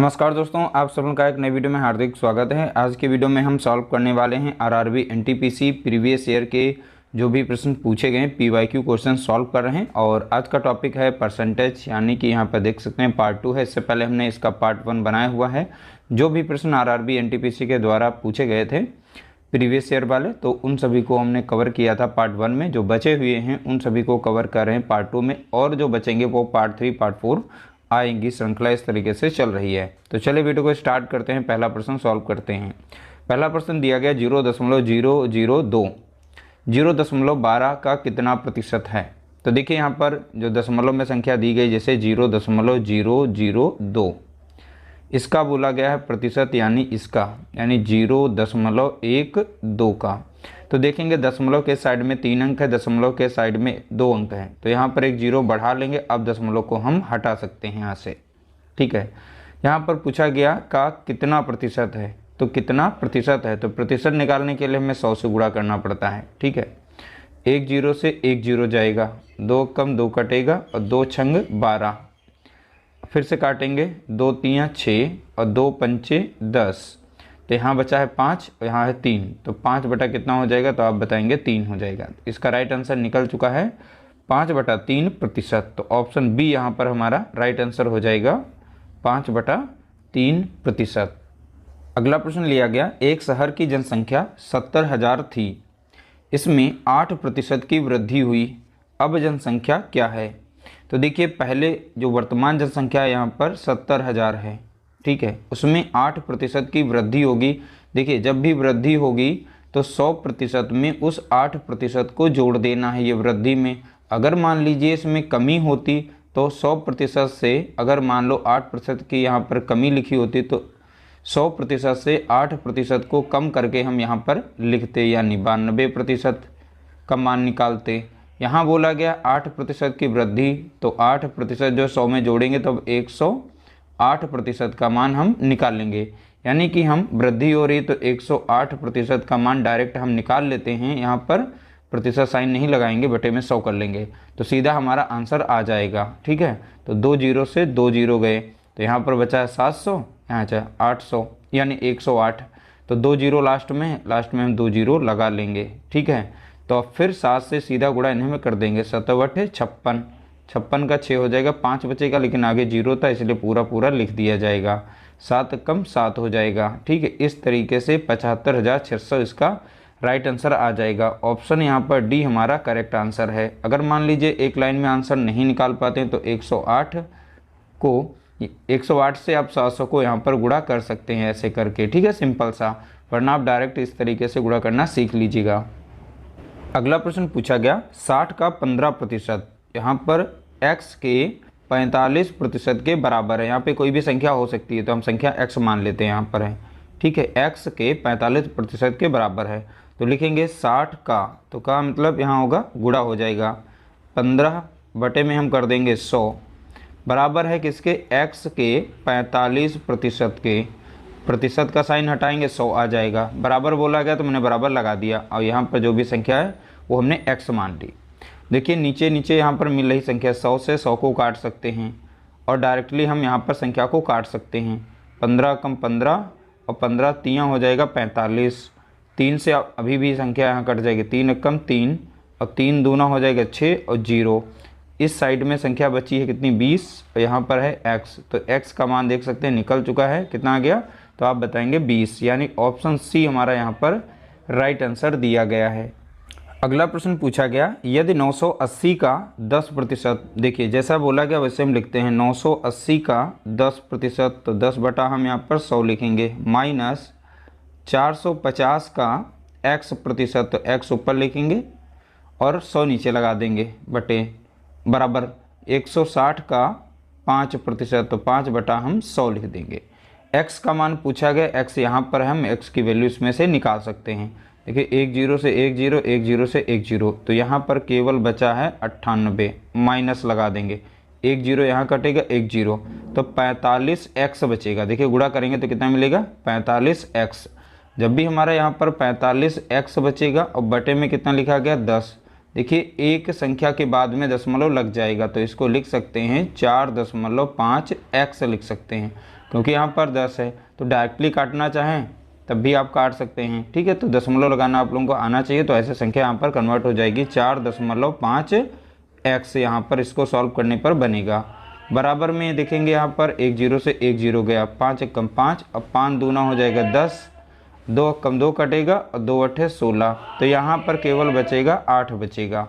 नमस्कार दोस्तों, आप सबों का एक नई वीडियो में हार्दिक स्वागत है। आज की वीडियो में हम सॉल्व करने वाले हैं आरआरबी एनटीपीसी प्रीवियस ईयर के जो भी प्रश्न पूछे गए हैं, पीवाईक्यू क्वेश्चन सॉल्व कर रहे हैं। और आज का टॉपिक है परसेंटेज, यानी कि यहाँ पर देख सकते हैं पार्ट 2 है। इससे पहले हमने इसका पार्ट 1 बनाया हुआ है। जो भी प्रश्न आरआरबी एनटीपीसी के द्वारा पूछे गए थे प्रीवियस ईयर वाले, तो उन सभी को हमने कवर किया था पार्ट 1 में। जो बचे हुए हैं उन सभी को कवर कर रहे हैं पार्ट 2 में, और जो बचेंगे वो पार्ट 3 पार्ट 4 आएंगी। श्रृंखला इस तरीके से चल रही है। तो चलिए वीडियो को स्टार्ट करते हैं। पहला प्रश्न सॉल्व करते हैं। पहला प्रश्न दिया गया 0.002 0.12 का कितना प्रतिशत है। तो देखिए यहाँ पर जो दशमलव में संख्या दी गई, जैसे 0.002, इसका बोला गया है प्रतिशत, यानी इसका, यानी 0.12 का। तो देखेंगे दशमलव के साइड में 3 अंक है, दशमलव के साइड में 2 अंक है, तो यहाँ पर एक 0 बढ़ा लेंगे। अब दशमलव को हम हटा सकते हैं यहाँ से, ठीक है। यहाँ पर पूछा गया का कितना प्रतिशत है, तो कितना प्रतिशत है, तो प्रतिशत निकालने के लिए हमें 100 से गुणा करना पड़ता है, ठीक है। 1 0 से 1 0 जाएगा, 2 कम 2 कटेगा, और 2 छंग 12, फिर से काटेंगे, 2 3 6 और 2 पंचे 10, तो यहाँ बचा है 5 और यहाँ है 3, तो 5 बटा कितना हो जाएगा, तो आप बताएंगे 3 हो जाएगा। इसका राइट आंसर निकल चुका है 5/3 प्रतिशत। तो ऑप्शन बी यहाँ पर हमारा राइट आंसर हो जाएगा 5/3 प्रतिशत। अगला प्रश्न लिया गया, एक शहर की जनसंख्या 70,000 थी, इसमें 8% की वृद्धि हुई, अब जनसंख्या क्या है। तो देखिए पहले जो वर्तमान जनसंख्या यहाँ पर 70,000 है, ठीक है, उसमें 8% की वृद्धि होगी। देखिए जब भी वृद्धि होगी तो 100% में उस 8% को जोड़ देना है ये वृद्धि में। अगर मान लीजिए इसमें कमी होती तो 100% से, अगर मान लो 8% की यहाँ पर कमी लिखी होती, तो 100% से 8% को कम करके हम यहाँ पर लिखते, यानी 92% का मान निकालते। यहाँ बोला गया 8% की वृद्धि, तो 8% जो 100 में जोड़ेंगे तो अब 108% का मान हम निकाल लेंगे। यानी कि हम वृद्धि हो रही तो 108% का मान डायरेक्ट हम निकाल लेते हैं। यहाँ पर प्रतिशत साइन नहीं लगाएंगे, बटे में 100 कर लेंगे, तो सीधा हमारा आंसर आ जाएगा, ठीक है। तो 2 0 से 2 0 गए, तो यहाँ पर बचा है 700, यहाँ चाहे 800, यानी 108। तो 2 0 लास्ट में हम 2 0 लगा लेंगे, ठीक है। तो अब फिर 7 से सीधा गुणा इन्हें में कर देंगे, 7 बटे 56, 56 का 6 हो जाएगा, 5 बचेगा, लेकिन आगे 0 था इसलिए पूरा लिख दिया जाएगा। 7 कम 7 हो जाएगा, ठीक है। इस तरीके से 75,600 इसका राइट आंसर आ जाएगा। ऑप्शन यहाँ पर डी हमारा करेक्ट आंसर है। अगर मान लीजिए एक लाइन में आंसर नहीं निकाल पाते हैं तो 108 से आप 700 को यहाँ पर गुणा कर सकते हैं, ऐसे करके, ठीक है, सिंपल सा। वरना आप डायरेक्ट इस तरीके से गुणा करना सीख लीजिएगा। अगला प्रश्न पूछा गया 60 का 15%, यहाँ पर x के 45% के बराबर है। यहाँ पे कोई भी संख्या हो सकती है, तो हम संख्या x मान लेते हैं, यहाँ पर है, ठीक है। x के 45% के बराबर है, तो लिखेंगे 60 का, तो का मतलब यहाँ होगा गुणा हो जाएगा, 15 बटे में हम कर देंगे 100, बराबर है किसके, x के 45% के। प्रतिशत का साइन हटाएंगे, 100 आ जाएगा। बराबर बोला गया तो मैंने बराबर लगा दिया, और यहाँ पर जो भी संख्या है वो हमने x मान ली। देखिए नीचे यहाँ पर मिल रही संख्या 100 से 100 को काट सकते हैं, और डायरेक्टली हम यहाँ पर संख्या को काट सकते हैं। 15 कम 15 और 15 3 हो जाएगा 45, 3 से अभी भी संख्या यहाँ कट जाएगी, 3 कम 3 और 3 दूना हो जाएगा 6 और 0। इस साइड में संख्या बची है कितनी, 20, और यहाँ पर है x, तो x का मान देख सकते हैं निकल चुका है, कितना आ गया, तो आप बताएंगे 20, यानी ऑप्शन सी हमारा यहाँ पर राइट आंसर दिया गया है। अगला प्रश्न पूछा गया, यदि 980 का 10%, देखिए जैसा बोला गया वैसे हम लिखते हैं, 980 का 10%, तो 10 बटा हम यहाँ पर 100 लिखेंगे, माइनस 450 का x%, तो x ऊपर लिखेंगे और 100 नीचे लगा देंगे, बटे बराबर 160 का 5%, तो 5 बटा हम 100 लिख देंगे। x का मान पूछा गया, x यहाँ पर हम x की वैल्यू इसमें से निकाल सकते हैं। देखिए 1 0 से 1 0, 1 0 से 1 0, तो यहाँ पर केवल बचा है 98, माइनस लगा देंगे, 1 0 यहाँ कटेगा, 1 0, तो 45x बचेगा। देखिए गुणा करेंगे तो कितना मिलेगा, 45x। जब भी हमारा यहाँ पर 45x बचेगा और बटे में कितना लिखा गया, 10, देखिए एक संख्या के बाद में दशमलव लग जाएगा, तो इसको लिख सकते हैं 4.5x लिख सकते हैं। क्योंकि यहाँ पर 10 है, तो डायरेक्टली काटना चाहें तब भी आप काट सकते हैं। ठीक है, तो दशमलव लगाना आप लोगों को आना चाहिए। तो ऐसे संख्या यहाँ पर कन्वर्ट हो जाएगी 4.5x यहाँ पर इसको सॉल्व करने पर बनेगा। बराबर में देखेंगे यहाँ पर एक जीरो से एक जीरो गया, 5 एक कम 5, अब 5 दूना हो जाएगा 10, 2 कम 2 कटेगा और 2 अठे 16, तो यहाँ पर केवल बचेगा 8 बचेगा।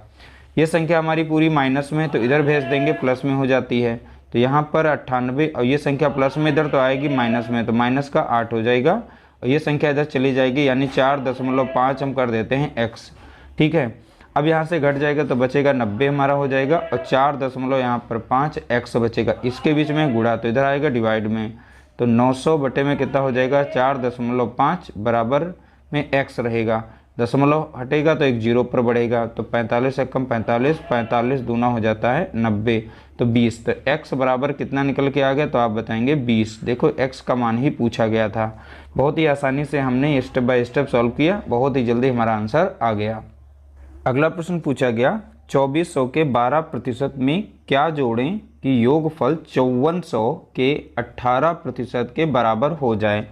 ये संख्या हमारी पूरी माइनस में, तो इधर भेज देंगे प्लस में हो जाती है, तो यहाँ पर 98, और ये संख्या प्लस में इधर तो आएगी माइनस में, तो माइनस का 8 हो जाएगा और ये संख्या इधर चली जाएगी, यानी 4.5 हम कर देते हैं x। ठीक है, अब यहाँ से घट जाएगा तो बचेगा 90 हमारा हो जाएगा, और 4 यहाँ पर 5x बचेगा। इसके बीच में गुणा तो इधर आएगा डिवाइड में, तो 900 बटे में कितना हो जाएगा 4.5 बराबर में x रहेगा, दशमलव हटेगा तो एक जीरो पर बढ़ेगा, तो 45 से कम 45, 45 दूना हो जाता है 90, तो 20। तो x बराबर कितना निकल के आ गया, तो आप बताएंगे 20। देखो x का मान ही पूछा गया था। बहुत ही आसानी से हमने स्टेप बाय स्टेप सॉल्व किया, बहुत ही जल्दी हमारा आंसर आ गया। अगला प्रश्न पूछा गया 2400 के 12% में क्या जोड़ें कि योगफल 5400 के 18% के बराबर हो जाए।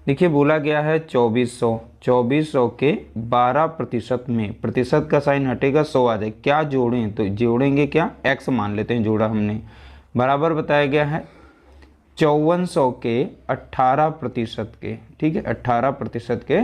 देखिए बोला गया है 2400 के 12% में, प्रतिशत का साइन हटेगा 100 आ जाए, क्या जोड़ें, तो जोड़ेंगे क्या, x मान लेते हैं, जोड़ा हमने, बराबर बताया गया है 5400 के 18% के। ठीक है, 18% के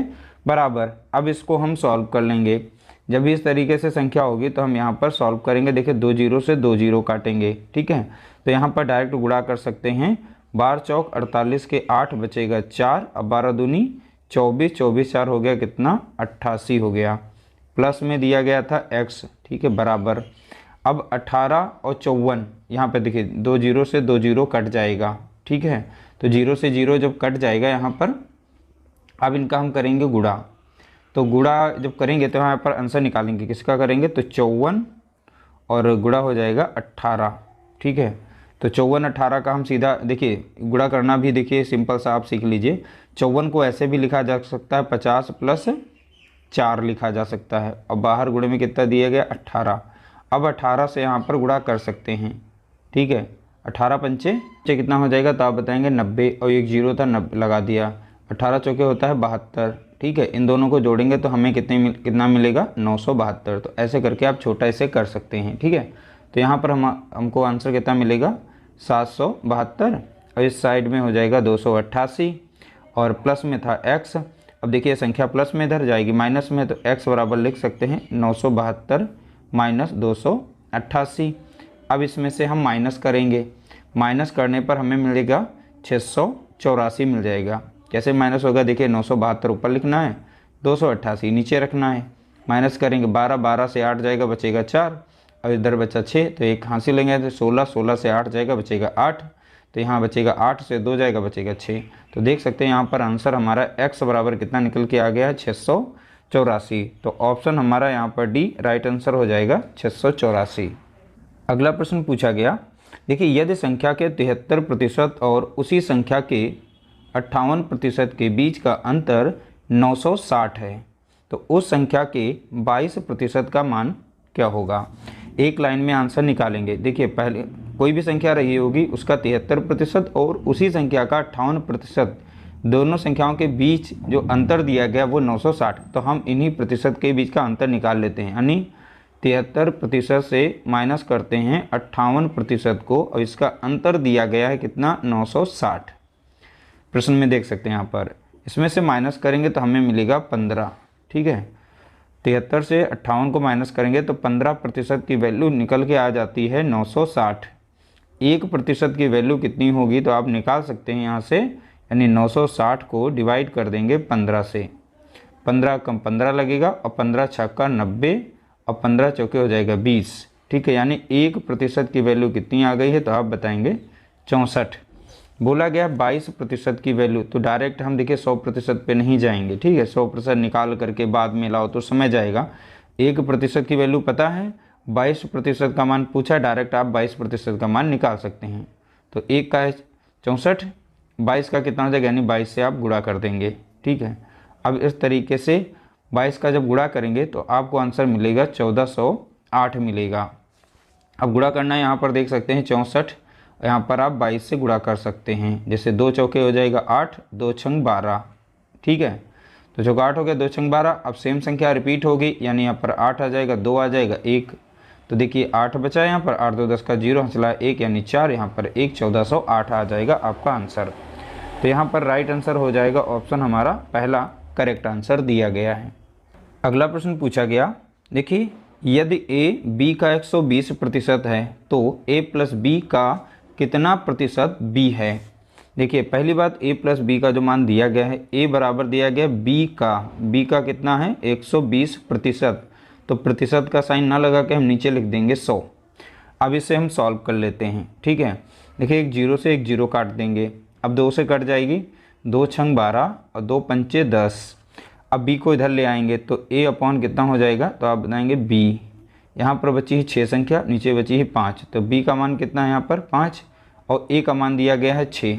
बराबर। अब इसको हम सॉल्व कर लेंगे। जब भी इस तरीके से संख्या होगी तो हम यहाँ पर सॉल्व करेंगे। देखिए 2 जीरो से 2 जीरो काटेंगे। ठीक है, तो यहाँ पर डायरेक्ट गुणा कर सकते हैं, 12 चौक 48 के 8 बचेगा 4, अब 12 दूनी 24, 24 4 हो गया कितना 88 हो गया, प्लस में दिया गया था x। ठीक है, बराबर। अब 18 और 54 यहाँ पे देखिए 2 जीरो से 2 जीरो कट जाएगा। ठीक है, तो 0 से 0 जब कट जाएगा यहाँ पर, अब इनका हम करेंगे गुणा। तो गुणा जब करेंगे तो यहाँ पर आंसर निकालेंगे, किसका करेंगे, तो 54 और गुणा हो जाएगा 18। ठीक है, तो 54 18 का हम सीधा देखिए गुणा करना भी देखिए सिंपल सा आप सीख लीजिए। 54 को ऐसे भी लिखा जा सकता है 50 प्लस 4 लिखा जा सकता है, और बाहर गुणे में कितना दिया गया 18। अब 18 से यहाँ पर गुणा कर सकते हैं। ठीक है, 18 पंचे कितना हो जाएगा, तो आप बताएंगे 90, और एक जीरो था 90 लगा दिया, 18 चौके होता है 72। ठीक है, इन दोनों को जोड़ेंगे तो हमें कितना मिलेगा 972। तो ऐसे करके आप छोटा इसे कर सकते हैं। ठीक है, तो यहाँ पर हमको आंसर कितना मिलेगा 772, और इस साइड में हो जाएगा 288, और प्लस में था x। अब देखिए संख्या प्लस में इधर जाएगी, माइनस में, तो x बराबर लिख सकते हैं 972 माइनस 288। अब इसमें से हम माइनस करेंगे, माइनस करने पर हमें मिलेगा 684 मिल जाएगा। कैसे माइनस होगा, देखिए 972 ऊपर लिखना है, 288 नीचे रखना है, माइनस करेंगे 12, 12 से 8 जाएगा बचेगा 4, और इधर बचा 6, तो एक हासिल लेंगे तो 16, 16 से 8 जाएगा बचेगा 8, तो यहाँ बचेगा 8 से 2 जाएगा बचेगा 6। तो देख सकते हैं यहाँ पर आंसर हमारा x बराबर कितना निकल के आ गया है 684। तो ऑप्शन हमारा यहाँ पर डी राइट आंसर हो जाएगा 684। अगला प्रश्न पूछा गया, देखिए यदि संख्या के 73% और उसी संख्या के 58% के बीच का अंतर 960 है, तो उस संख्या के 22% का मान क्या होगा। एक लाइन में आंसर निकालेंगे। देखिए पहले कोई भी संख्या रही होगी, उसका 73% और उसी संख्या का 58%, दोनों संख्याओं के बीच जो अंतर दिया गया वो 960, तो हम इन्हीं प्रतिशत के बीच का अंतर निकाल लेते हैं, यानी 73% से माइनस करते हैं 58% को, और इसका अंतर दिया गया है कितना 960। प्रश्न में देख सकते हैं यहाँ पर, इसमें से माइनस करेंगे तो हमें मिलेगा 15। ठीक है, 73 से 58 को माइनस करेंगे तो 15% की वैल्यू निकल के आ जाती है 960। 1% की वैल्यू कितनी होगी, तो आप निकाल सकते हैं यहाँ से, यानी 960 को डिवाइड कर देंगे 15 से, 15 कम 15 लगेगा, और 15 छक्का 90, और 15 चौके हो जाएगा 20। ठीक है, यानी 1% की वैल्यू कितनी आ गई है, तो आप बताएंगे 64। बोला गया 22% की वैल्यू, तो डायरेक्ट हम देखिए 100% पे नहीं जाएंगे। ठीक है, 100% निकाल करके बाद में लाओ तो समय जाएगा। 1% की वैल्यू पता है, 22% का मान पूछा, डायरेक्ट आप 22% का मान निकाल सकते हैं। तो 1 का है 64, 22 का कितना हो जाएगा, यानी 22 से आप गुणा कर देंगे। ठीक है, अब इस तरीके से 22 का जब गुणा करेंगे तो आपको आंसर मिलेगा 1408 मिलेगा। अब गुणा करना है, यहाँ पर देख सकते हैं 64 यहाँ पर आप 22 से गुणा कर सकते हैं। जैसे 2 चौके हो जाएगा 8, 2 छंग 12, ठीक है। तो चौका 8 हो गया, 2 छंग 12। अब सेम संख्या रिपीट होगी, यानी यहाँ पर 8 आ जाएगा, 2 आ जाएगा 1। तो देखिए 8 बचा है यहाँ पर, 8 2 10 का 0 चला 1 यानी 4, यहाँ पर 1 1408 आ जाएगा आपका आंसर। तो यहाँ पर राइट आंसर हो जाएगा ऑप्शन हमारा पहला करेक्ट आंसर दिया गया है। अगला प्रश्न पूछा गया, देखिए यदि a b का 120% है तो a प्लस बी का कितना प्रतिशत b है। देखिए पहली बात a प्लस बी का जो मान दिया गया है, a बराबर दिया गया b का कितना है 120%। तो प्रतिशत का साइन ना लगा के हम नीचे लिख देंगे 100। अब इसे हम सॉल्व कर लेते हैं, ठीक है। देखिए एक जीरो से एक जीरो काट देंगे, अब 2 से कट जाएगी, 2 छंग 12 और 2 पंचे 10। अब b को इधर ले आएंगे तो a अपॉन कितना हो जाएगा, तो आप बताएंगे b। यहाँ पर बची है 6 संख्या, नीचे बची है 5, तो b का मान कितना है यहाँ पर 5 और a का मान दिया गया है 6।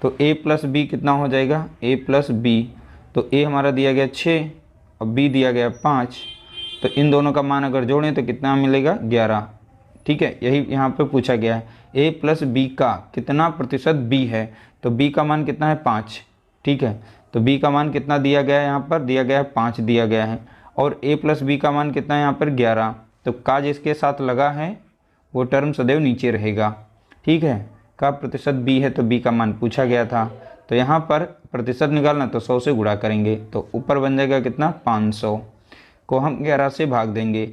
तो a प्लस बी कितना हो जाएगा, a प्लस बी। तो a हमारा दिया गया 6 और b दिया गया 5। तो इन दोनों का मान अगर जोड़ें तो कितना मिलेगा 11, ठीक है। यही यहाँ पे पूछा गया है a प्लस बी का कितना प्रतिशत b है। तो b का मान कितना है 5, ठीक है। तो b का मान कितना दिया गया है, यहाँ पर दिया गया है 5 दिया गया है, और a प्लस बी का मान कितना है यहाँ पर 11। तो का जिसके साथ लगा है वो टर्म सदैव नीचे रहेगा, ठीक है। का प्रतिशत b है तो b का मान पूछा गया था। तो यहाँ पर प्रतिशत निकालना तो 100 से गुणा करेंगे, तो ऊपर बन जाएगा कितना 500 को हम 11 से भाग देंगे।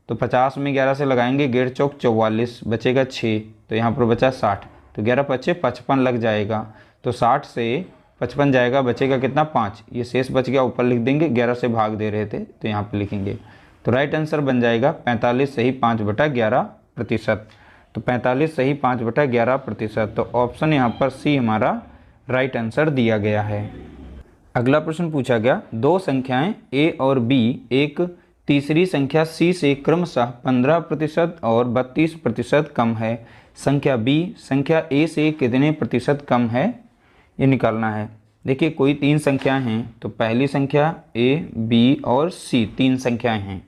तो 50 में 11 से लगाएंगे, 1 चौक 44, बचेगा 6, तो यहाँ पर बचा 60। तो 11 पच्चे 55 लग जाएगा, तो 60 से 55 जाएगा, बचेगा कितना 5। ये शेष बच गया, ऊपर लिख देंगे, 11 से भाग दे रहे थे तो यहाँ पे लिखेंगे। तो राइट आंसर बन जाएगा 45 सही 5/11%। तो 45 सही 5/11%। तो ऑप्शन यहाँ पर सी हमारा राइट आंसर दिया गया है। अगला प्रश्न पूछा गया, दो संख्याएं a और b एक तीसरी संख्या c से क्रमशः 15% और 32% कम है। संख्या b संख्या a से कितने प्रतिशत कम है, ये निकालना है। देखिए कोई 3 संख्याएं हैं, तो पहली संख्या a, b और c 3 संख्याएं हैं।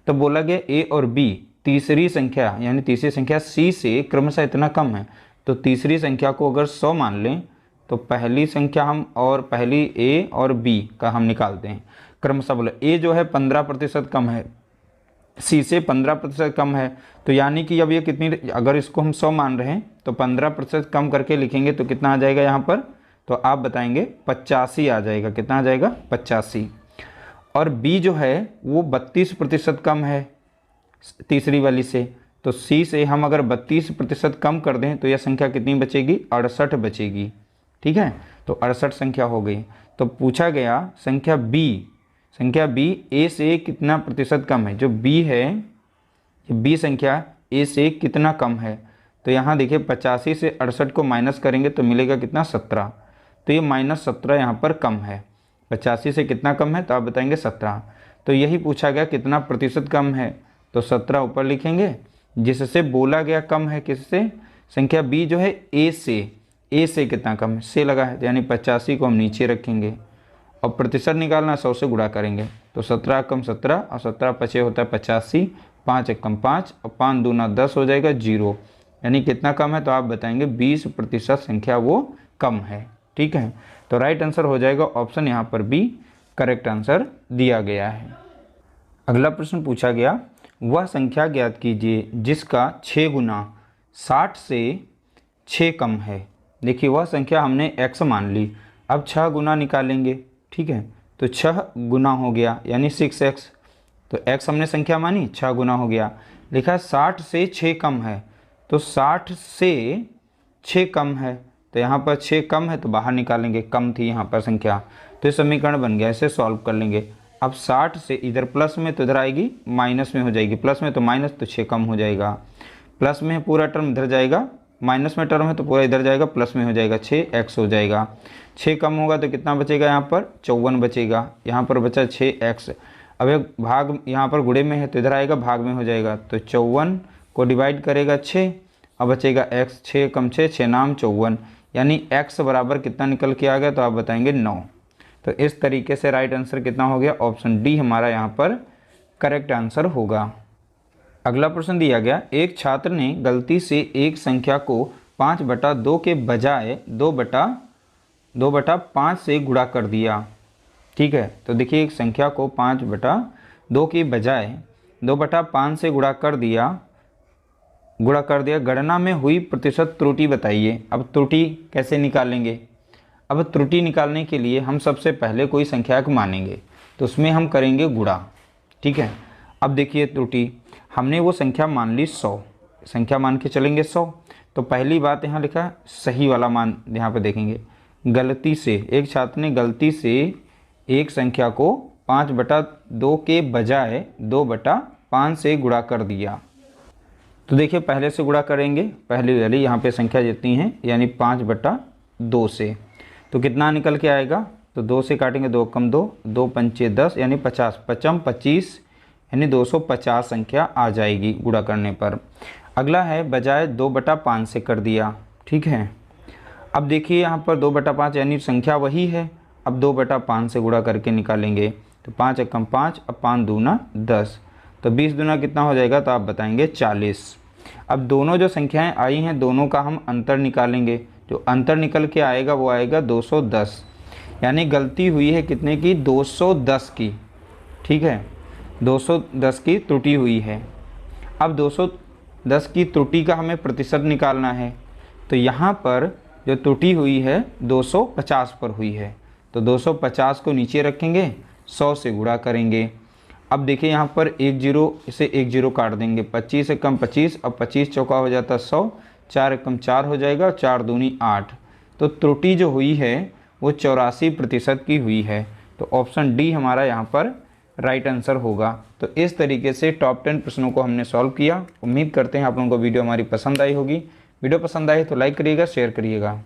तो बोला गया a और b तीसरी संख्या यानी तीसरी संख्या c से क्रमशः इतना कम है। तो तीसरी संख्या को अगर 100 मान लें तो पहली संख्या हम और पहली a और b का हम निकालते हैं क्रमशः। बोले a जो है 15% कम है, c से 15% कम है। तो यानी कि अब ये कितनी, अगर इसको हम 100 मान रहे हैं तो 15% कम करके लिखेंगे तो कितना आ जाएगा यहाँ पर, तो आप बताएंगे 85 आ जाएगा। कितना आ जाएगा 85। और b जो है वो 32% कम है तीसरी वाली से। तो c से हम अगर 32% कम कर दें तो यह संख्या कितनी बचेगी, 68 बचेगी, ठीक है। तो 68 संख्या हो गई। तो पूछा गया संख्या b a से कितना प्रतिशत कम है। जो b है, ये b संख्या a से कितना कम है। तो यहाँ देखिए 85 से 68 को माइनस करेंगे तो मिलेगा कितना 17। तो ये -17 यहाँ पर कम है। 85 से कितना कम है, तो आप बताएंगे 17। तो यही पूछा गया कितना प्रतिशत कम है, तो 17 ऊपर लिखेंगे। जिससे बोला गया कम है किससे, संख्या b जो है a से कितना कम है, से लगा है, यानी 85 को हम नीचे रखेंगे और प्रतिशत निकालना 100 से गुणा करेंगे। तो 17 कम 17 और 17 पचे होता है 85, 5 कम 5 और 5 दूना 10 हो जाएगा 0, यानी कितना कम है, तो आप बताएंगे 20% संख्या वो कम है, ठीक है। तो राइट आंसर हो जाएगा ऑप्शन यहाँ पर बी करेक्ट आंसर दिया गया है। अगला प्रश्न पूछा गया, वह संख्या ज्ञात कीजिए जिसका 6 गुना 60 से 6 कम है। देखिए वह संख्या हमने x मान ली, अब 6 गुना निकालेंगे, ठीक है। तो 6 गुना हो गया यानी 6x। तो x हमने संख्या मानी, 6 गुना हो गया। लिखा 60 से 6 कम है, तो 60 से 6 कम है, तो यहाँ पर 6 कम है तो बाहर निकालेंगे, कम थी यहाँ पर संख्या, तो ये समीकरण बन गया। इसे सॉल्व कर लेंगे। अब 60 से इधर प्लस में तो इधर आएगी माइनस में हो जाएगी, प्लस में तो माइनस, तो 6 कम हो जाएगा। प्लस में पूरा टर्म इधर जाएगा, माइनस में टर्म है तो पूरा इधर जाएगा, प्लस में हो जाएगा 6x हो जाएगा। 6 कम होगा तो कितना बचेगा, यहाँ पर 54 बचेगा। यहाँ पर बचा 6x। अब एक भाग यहाँ पर गुणे में है तो इधर आएगा भाग में हो जाएगा, तो 54 को डिवाइड करेगा 6 और बचेगा x। 6 कम 6 6 नाम 54, यानी x बराबर कितना निकल के आ गया, तो आप बताएंगे 9। तो इस तरीके से राइट आंसर कितना हो गया, ऑप्शन डी हमारा यहाँ पर करेक्ट आंसर होगा। अगला प्रश्न दिया गया, एक छात्र ने गलती से एक संख्या को 5/2 के बजाय 2/5 से गुणा कर दिया। ठीक है, तो देखिए एक संख्या को 5/2 के बजाय 2/5 से गुणा कर दिया। गणना में हुई प्रतिशत त्रुटि बताइए। अब त्रुटि कैसे निकालेंगे? अब त्रुटि निकालने के लिए हम सबसे पहले कोई संख्या को मानेंगे, तो उसमें हम करेंगे गुणा। ठीक है, अब देखिए त्रुटि, हमने वो संख्या मान ली 100, संख्या मान के चलेंगे 100। तो पहली बात यहाँ लिखा सही वाला मान, यहाँ पे देखेंगे गलती से एक छात्र ने गलती से एक संख्या को 5/2 के बजाय 2/5 से गुणा कर दिया। तो देखिए पहले से गुणा करेंगे, पहली वाली यहाँ पे संख्या जितनी है यानी 5/2 से, तो कितना निकल के आएगा? तो 2 से काटेंगे, 2 कम 2, 2 पंचे 10 यानी 50, 55 25 यानी 250 संख्या आ जाएगी गुणा करने पर। अगला है बजाय 2/5 से कर दिया। ठीक है, अब देखिए यहाँ पर 2/5 यानी संख्या वही है, अब 2/5 से गुणा करके निकालेंगे, तो 5 एकम 5, अब 5 दूना 10, तो 20 दूना कितना हो जाएगा? तो आप बताएंगे 40। अब दोनों जो संख्याएं आई हैं दोनों का हम अंतर निकालेंगे, जो अंतर निकल के आएगा वो आएगा 210, यानी गलती हुई है कितने की? 210 की। ठीक है, 210 की त्रुटि हुई है। अब 210 की त्रुटि का हमें प्रतिशत निकालना है, तो यहाँ पर जो त्रुटि हुई है 250 पर हुई है, तो 250 को नीचे रखेंगे, 100 से गुणा करेंगे। अब देखिए यहाँ पर 1 0, इसे 1 0 काट देंगे, 25 एकम 25, अब 25 चौका हो जाता 100, 4 एकम 4 हो जाएगा, 4 दूनी 8। तो त्रुटि जो हुई है वो 84% की हुई है, तो ऑप्शन डी हमारा यहाँ पर राइट आंसर होगा। तो इस तरीके से टॉप 10 प्रश्नों को हमने सॉल्व किया। उम्मीद करते हैं आप लोगों को वीडियो हमारी पसंद आई होगी। वीडियो पसंद आई तो लाइक करिएगा, शेयर करिएगा।